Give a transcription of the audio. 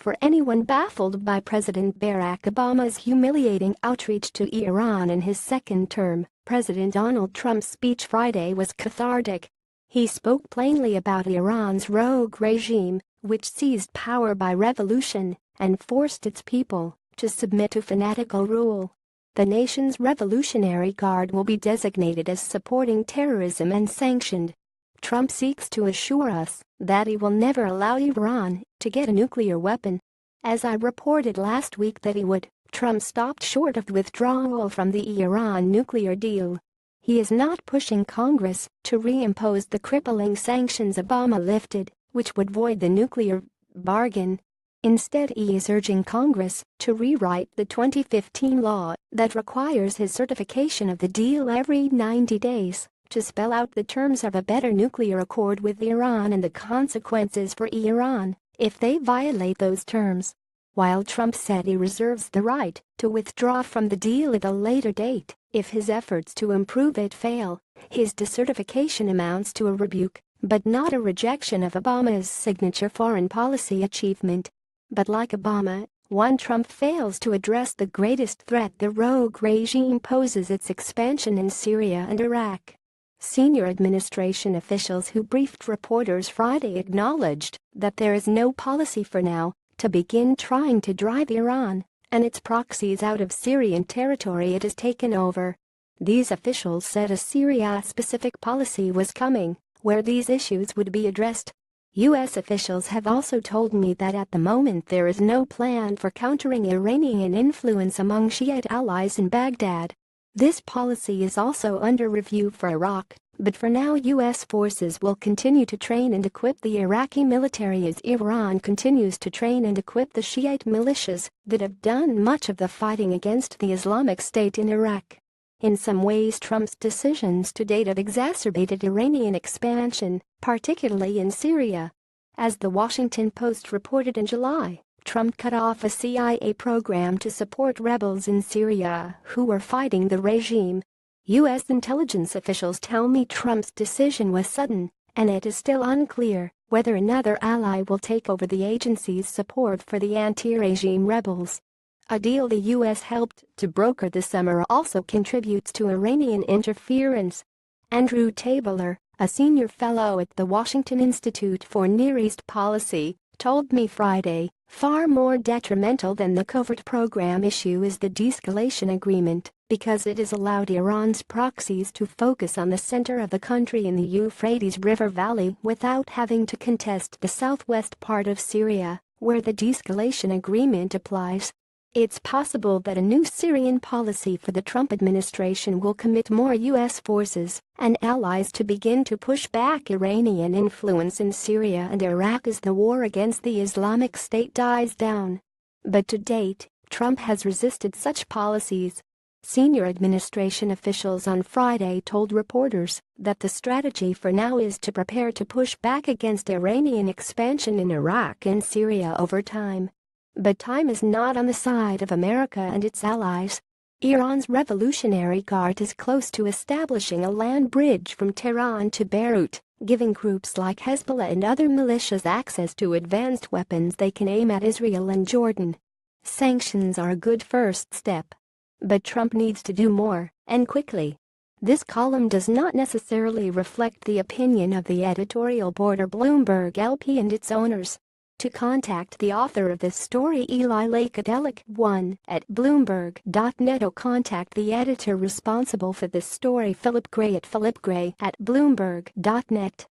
for anyone baffled by President Barack Obama's humiliating outreach to Iran in his second term. President Donald Trump's speech Friday was cathartic. He spoke plainly about Iran's rogue regime, which seized power by revolution and forced its people to submit to fanatical rule. The nation's Revolutionary Guard will be designated as supporting terrorism and sanctioned. Trump seeks to assure us that he will never allow Iran to get a nuclear weapon. As I reported last week that he would, Trump stopped short of withdrawal from the Iran nuclear deal. He is not pushing Congress to reimpose the crippling sanctions Obama lifted, which would void the nuclear bargain. Instead, he is urging Congress to rewrite the 2015 law that requires his certification of the deal every 90 days to spell out the terms of a better nuclear accord with Iran and the consequences for Iran if they violate those terms. While Trump said he reserves the right to withdraw from the deal at a later date if his efforts to improve it fail, his decertification amounts to a rebuke, but not a rejection of Obama's signature foreign policy achievement. But like Obama, Trump fails to address the greatest threat the rogue regime poses: its expansion in Syria and Iraq. Senior administration officials who briefed reporters Friday acknowledged that there is no policy for now to begin trying to drive Iran and its proxies out of Syrian territory it has taken over. These officials said a Syria-specific policy was coming, where these issues would be addressed. U.S. officials have also told me that at the moment there is no plan for countering Iranian influence among Shiite allies in Baghdad. This policy is also under review for Iraq, but for now U.S. forces will continue to train and equip the Iraqi military as Iran continues to train and equip the Shiite militias that have done much of the fighting against the Islamic State in Iraq. In some ways, Trump's decisions to date have exacerbated Iranian expansion, particularly in Syria. As the Washington Post reported in July, Trump cut off a CIA program to support rebels in Syria who were fighting the regime. U.S. intelligence officials tell me Trump's decision was sudden, and it is still unclear whether another ally will take over the agency's support for the anti-regime rebels. A deal the U.S. helped to broker this summer also contributes to Iranian interference. Andrew Tabler, a senior fellow at the Washington Institute for Near East Policy, told me Friday, far more detrimental than the covert program issue is the de-escalation agreement, because it has allowed Iran's proxies to focus on the center of the country in the Euphrates River Valley without having to contest the southwest part of Syria, where the de-escalation agreement applies. It's possible that a new Syrian policy for the Trump administration will commit more U.S. forces and allies to begin to push back Iranian influence in Syria and Iraq as the war against the Islamic State dies down. But to date, Trump has resisted such policies. Senior administration officials on Friday told reporters that the strategy for now is to prepare to push back against Iranian expansion in Iraq and Syria over time. But time is not on the side of America and its allies. Iran's Revolutionary Guard is close to establishing a land bridge from Tehran to Beirut, giving groups like Hezbollah and other militias access to advanced weapons they can aim at Israel and Jordan. Sanctions are a good first step. But Trump needs to do more, and quickly. This column does not necessarily reflect the opinion of the editorial board or Bloomberg LP and its owners. To contact the author of this story, Eli Lakadelic 1@bloomberg.net, or contact the editor responsible for this story, Philip Gray at philipgray@bloomberg.net.